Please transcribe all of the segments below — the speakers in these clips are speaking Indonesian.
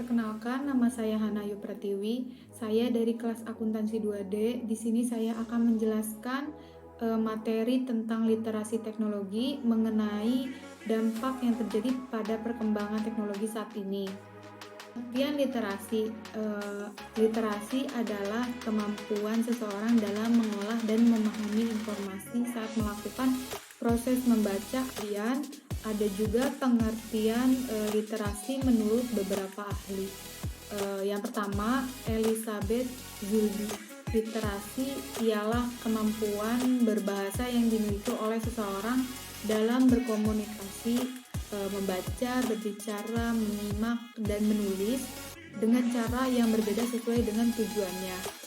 Perkenalkan, nama saya Hanayu Pratiwi. Saya dari kelas akuntansi 2D. Di sini saya akan menjelaskan materi tentang literasi teknologi mengenai dampak yang terjadi pada perkembangan teknologi saat ini. Pengertian literasi. Literasi adalah kemampuan seseorang dalam mengolah dan memahami informasi saat melakukan proses membaca. Kemudian ada juga pengertian literasi menurut beberapa ahli. Yang pertama, Elizabeth Zilby. Literasi ialah kemampuan berbahasa yang dimiliki oleh seseorang dalam berkomunikasi, membaca, berbicara, menyimak, dan menulis dengan cara yang berbeda sesuai dengan tujuannya.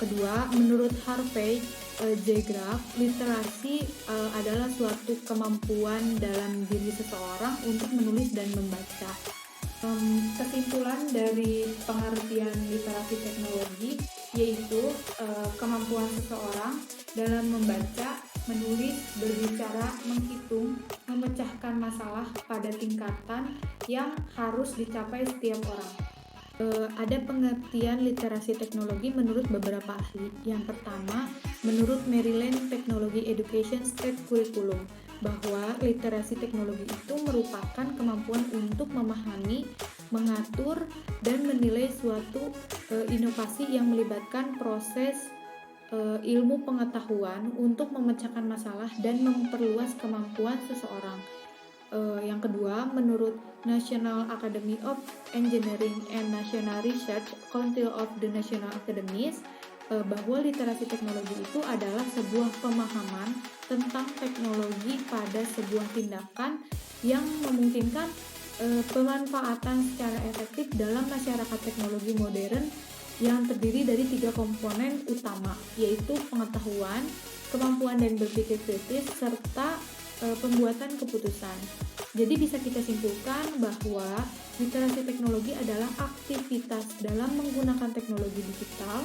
Kedua, menurut Harvey J. Graff, literasi adalah suatu kemampuan dalam diri seseorang untuk menulis dan membaca. Kesimpulan dari pengertian literasi teknologi yaitu kemampuan seseorang dalam membaca, menulis, berbicara, menghitung, memecahkan masalah pada tingkatan yang harus dicapai setiap orang. Ada pengertian literasi teknologi menurut beberapa ahli. Yang pertama, menurut Maryland Technology Education State Curriculum, bahwa literasi teknologi itu merupakan kemampuan untuk memahami, mengatur, dan menilai suatu inovasi yang melibatkan proses ilmu pengetahuan untuk memecahkan masalah dan memperluas kemampuan seseorang. Yang kedua, menurut National Academy of Engineering and National Research Council of the National Academies, bahwa literasi teknologi itu adalah sebuah pemahaman tentang teknologi pada sebuah tindakan yang memungkinkan pemanfaatan secara efektif dalam masyarakat teknologi modern yang terdiri dari 3 komponen utama, yaitu pengetahuan, kemampuan dan berpikir kritis, serta pembuatan keputusan. Jadi bisa kita simpulkan bahwa literasi teknologi adalah aktivitas dalam menggunakan teknologi digital,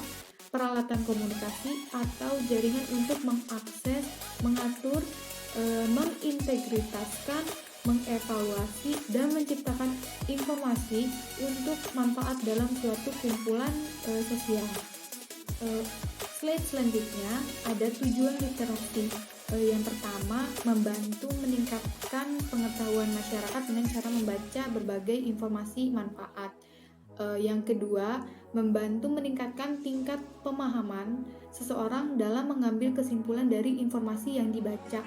peralatan komunikasi, atau jaringan untuk mengakses, mengatur, mengintegritaskan, mengevaluasi, dan menciptakan informasi untuk manfaat dalam suatu kumpulan sosial. Slide selanjutnya ada tujuan literasi. Yang pertama, membantu meningkatkan pengetahuan masyarakat dengan cara membaca berbagai informasi manfaat. Yang kedua, membantu meningkatkan tingkat pemahaman seseorang dalam mengambil kesimpulan dari informasi yang dibaca.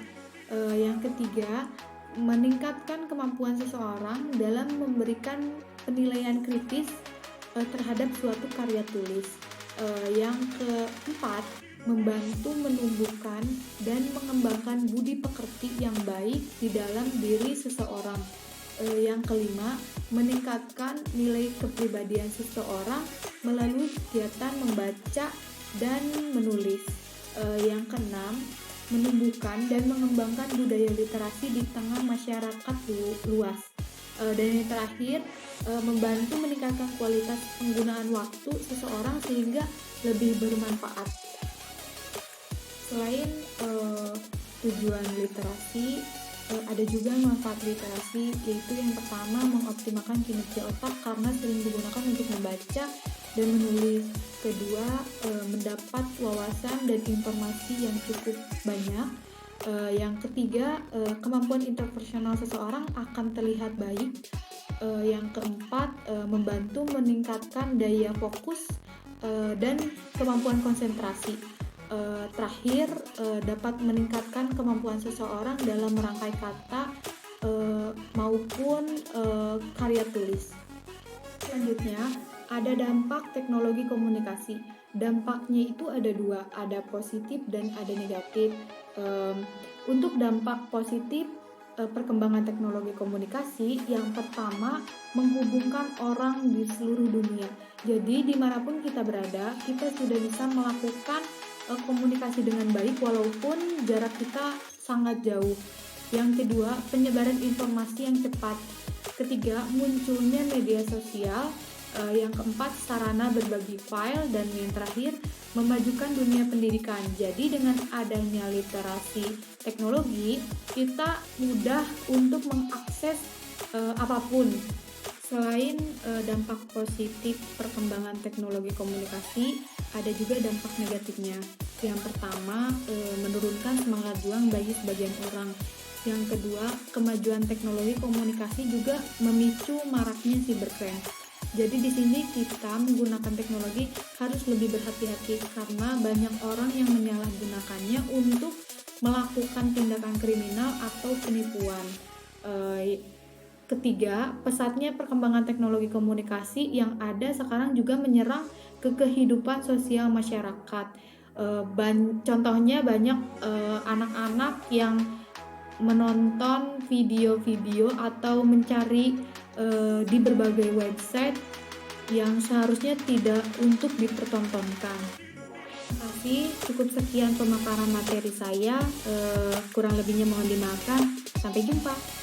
Yang ketiga, meningkatkan kemampuan seseorang dalam memberikan penilaian kritis terhadap suatu karya tulis. Yang keempat, membantu menumbuhkan dan mengembangkan budi pekerti yang baik di dalam diri seseorang. Yang kelima, meningkatkan nilai kepribadian seseorang melalui kegiatan membaca dan menulis. Yang keenam, menumbuhkan dan mengembangkan budaya literasi di tengah masyarakat luas. Dan yang terakhir, membantu meningkatkan kualitas penggunaan waktu seseorang sehingga lebih bermanfaat. Selain tujuan literasi, ada juga manfaat literasi, yaitu yang pertama, mengoptimalkan kinerja otak karena sering digunakan untuk membaca dan menulis. Kedua, mendapat wawasan dan informasi yang cukup banyak. Yang ketiga, kemampuan interpersonal seseorang akan terlihat baik. Yang keempat, membantu meningkatkan daya fokus dan kemampuan konsentrasi. Terakhir, dapat meningkatkan kemampuan seseorang dalam merangkai kata maupun karya tulis. Selanjutnya, ada dampak teknologi komunikasi. Dampaknya itu ada 2, ada positif dan ada negatif. Untuk dampak positif perkembangan teknologi komunikasi, yang pertama, menghubungkan orang di seluruh dunia. Jadi dimanapun kita berada, kita sudah bisa melakukan komunikasi dengan baik walaupun jarak kita sangat jauh. Yang kedua, penyebaran informasi yang cepat. Ketiga, munculnya media sosial. Yang keempat, sarana berbagi file. Dan yang terakhir, memajukan dunia pendidikan. Jadi dengan adanya literasi teknologi, kita mudah untuk mengakses apapun Selain dampak positif perkembangan teknologi komunikasi, ada juga dampak negatifnya. Yang pertama, menurunkan semangat juang bagi sebagian orang. Yang kedua, kemajuan teknologi komunikasi juga memicu maraknya cybercrime. Jadi di sini kita menggunakan teknologi harus lebih berhati-hati karena banyak orang yang menyalahgunakannya untuk melakukan tindakan kriminal atau penipuan. Ketiga, pesatnya perkembangan teknologi komunikasi yang ada sekarang juga menyerang ke kehidupan sosial masyarakat. Contohnya banyak anak-anak yang menonton video-video atau mencari di berbagai website yang seharusnya tidak untuk dipertontonkan. Terima kasih, cukup sekian pemaparan materi saya. Kurang lebihnya mohon dimaafkan. Sampai jumpa.